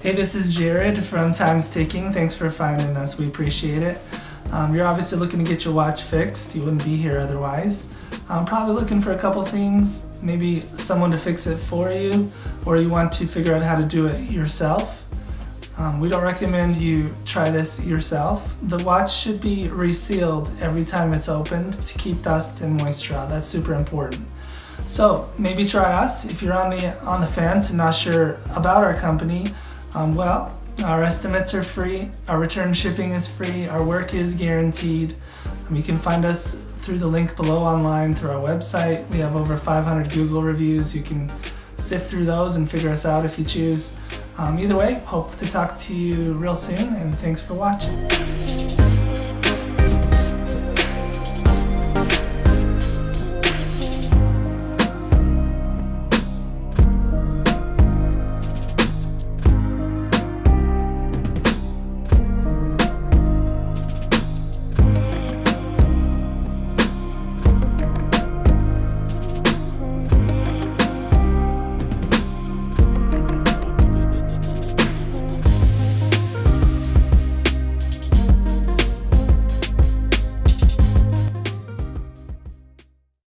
Hey, this is Jared from Time's Ticking. Thanks for finding us. We appreciate it. You're obviously looking to get your watch fixed. You wouldn't be here otherwise. Probably looking for a couple things, maybe someone to fix it for you, or you want to figure out how to do it yourself. We don't recommend you try this yourself. The watch should be resealed every time it's opened to keep dust and moisture out. That's super important. So maybe try us. If you're on the fence and not sure about our company, our estimates are free, our return shipping is free, our work is guaranteed. You can find us through the link below online through our website. We have over 500 Google reviews. You can sift through those and figure us out if you choose. Either way, hope to talk to you real soon, and thanks for watching.